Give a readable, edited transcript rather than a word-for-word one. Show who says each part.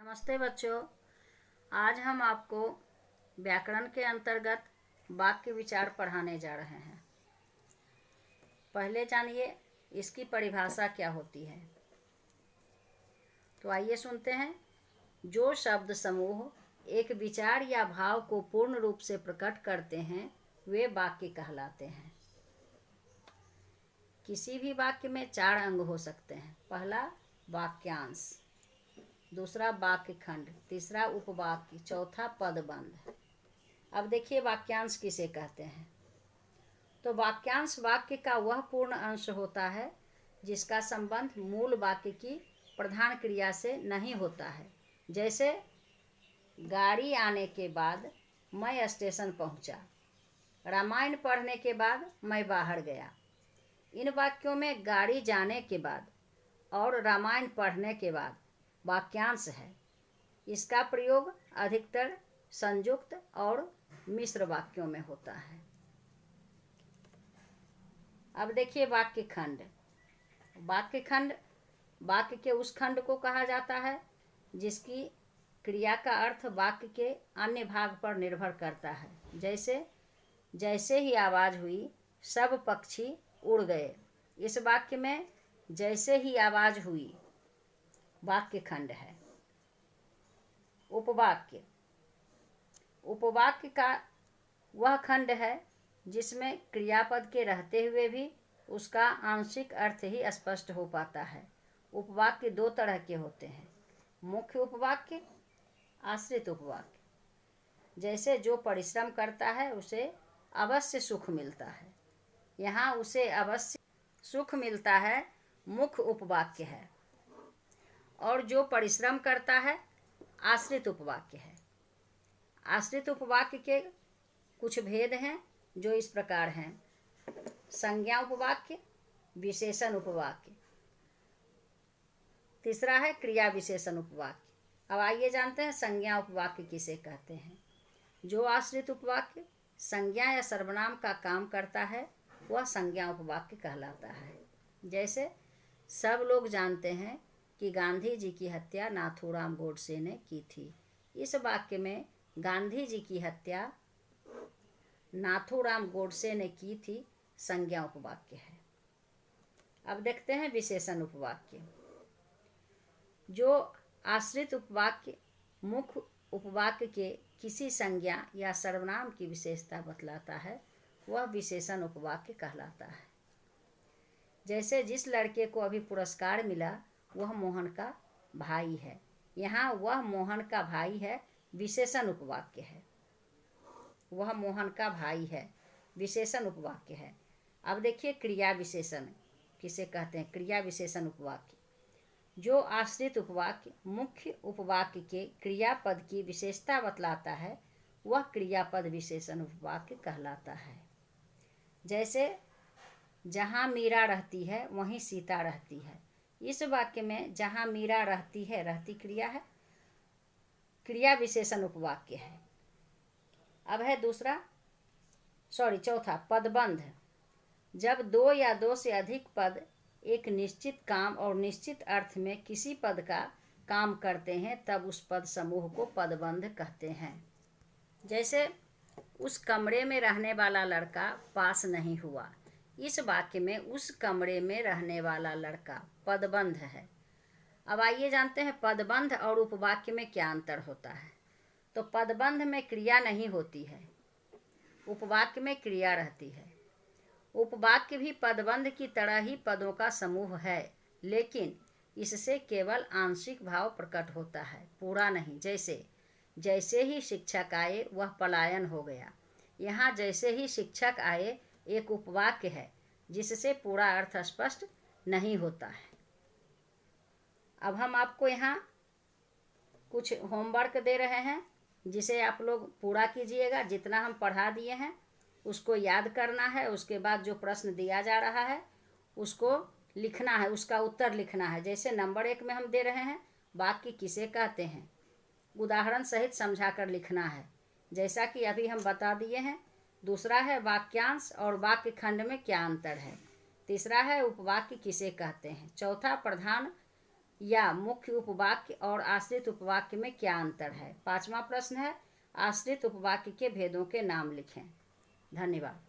Speaker 1: नमस्ते बच्चों। आज हम आपको व्याकरण के अंतर्गत वाक्य विचार पढ़ाने जा रहे हैं। पहले जानिए इसकी परिभाषा क्या होती है। तो आइए सुनते हैं। जो शब्द समूह एक विचार या भाव को पूर्ण रूप से प्रकट करते हैं वे वाक्य कहलाते हैं। किसी भी वाक्य में 4 अंग हो सकते हैं। पहला वाक्यांश, दूसरा वाक्य खंड, तीसरा उपवाक्य, चौथा पदबंध। अब देखिए वाक्यांश किसे कहते हैं। तो वाक्यांश वाक्य का वह पूर्ण अंश होता है जिसका संबंध मूल वाक्य की प्रधान क्रिया से नहीं होता है। जैसे गाड़ी आने के बाद मैं स्टेशन पहुंचा, रामायण पढ़ने के बाद मैं बाहर गया। इन वाक्यों में गाड़ी जाने के बाद और रामायण पढ़ने के बाद वाक्यांश है। इसका प्रयोग अधिकतर संयुक्त और मिश्र वाक्यों में होता है। अब देखिए वाक्य खंड। वाक्य खंड वाक्य के उस खंड को कहा जाता है जिसकी क्रिया का अर्थ वाक्य के अन्य भाग पर निर्भर करता है। जैसे ही आवाज़ हुई सब पक्षी उड़ गए। इस वाक्य में जैसे ही आवाज़ हुई वाक्य खंड है। उपवाक्य उपवाक्य का वह खंड है जिसमें क्रियापद के रहते हुए भी उसका आंशिक अर्थ ही स्पष्ट हो पाता है। उपवाक्य 2 तरह के होते हैं, मुख्य उपवाक्य, आश्रित उपवाक्य। जैसे जो परिश्रम करता है उसे अवश्य सुख मिलता है, यहाँ उसे अवश्य सुख मिलता है मुख्य उपवाक्य है। और जो परिश्रम करता है आश्रित उपवाक्य है। आश्रित उपवाक्य के कुछ भेद हैं जो इस प्रकार हैं। संज्ञा उपवाक्य, विशेषण उपवाक्य, तीसरा है क्रिया विशेषण उपवाक्य। अब आइए जानते हैं संज्ञा उपवाक्य किसे कहते हैं। जो आश्रित उपवाक्य संज्ञा या सर्वनाम का काम करता है वह संज्ञा उपवाक्य कहलाता है। जैसे सब लोग जानते हैं कि गांधी जी की हत्या नाथूराम गोडसे ने की थी। इस वाक्य में गांधी जी की हत्या नाथूराम गोडसे ने की थी संज्ञा उपवाक्य है। अब देखते हैं विशेषण उपवाक्य। जो आश्रित उपवाक्य मुख्य उपवाक्य के किसी संज्ञा या सर्वनाम की विशेषता बतलाता है वह विशेषण उपवाक्य कहलाता है। जैसे जिस लड़के को अभी पुरस्कार मिला वह मोहन का भाई है, यहाँ वह मोहन का भाई है विशेषण उपवाक्य है। वह मोहन का भाई है विशेषण उपवाक्य है। अब देखिए क्रिया विशेषण किसे कहते हैं। क्रिया विशेषण उपवाक्य जो आश्रित उपवाक्य मुख्य उपवाक्य के क्रियापद की विशेषता बतलाता है वह क्रियापद विशेषण उपवाक्य कहलाता है। जैसे जहाँ मीरा रहती है वहीं सीता रहती है। इस वाक्य में जहाँ मीरा रहती है रहती क्रिया है, क्रिया विशेषण उपवाक्य है। अब है चौथा पदबंध। जब 2 या 2 से अधिक पद एक निश्चित काम और निश्चित अर्थ में किसी पद का काम करते हैं तब उस पद समूह को पदबंध कहते हैं। जैसे उस कमरे में रहने वाला लड़का पास नहीं हुआ। इस वाक्य में उस कमरे में रहने वाला लड़का पदबंध है। अब आइए जानते हैं पदबंध और उपवाक्य में क्या अंतर होता है। तो पदबंध में क्रिया नहीं होती है, उपवाक्य में क्रिया रहती है। उपवाक्य भी पदबंध की तरह ही पदों का समूह है, लेकिन इससे केवल आंशिक भाव प्रकट होता है, पूरा नहीं। जैसे ही शिक्षक आए वह पलायन हो गया। यहाँ जैसे ही शिक्षक आए एक उपवाक्य है जिससे पूरा अर्थ स्पष्ट नहीं होता है। अब हम आपको यहाँ कुछ होमवर्क दे रहे हैं जिसे आप लोग पूरा कीजिएगा। जितना हम पढ़ा दिए हैं उसको याद करना है। उसके बाद जो प्रश्न दिया जा रहा है उसको लिखना है, उसका उत्तर लिखना है। जैसे नंबर 1 में हम दे रहे हैं वाक्य किसे कहते हैं, उदाहरण सहित समझा कर लिखना है जैसा कि अभी हम बता दिए हैं। दूसरा है वाक्यांश और वाक्य खंड में क्या अंतर है। तीसरा है उपवाक्य किसे कहते हैं। चौथा प्रधान या मुख्य उपवाक्य और आश्रित उपवाक्य में क्या अंतर है। 5वां प्रश्न है, आश्रित उपवाक्य के भेदों के नाम लिखें। धन्यवाद।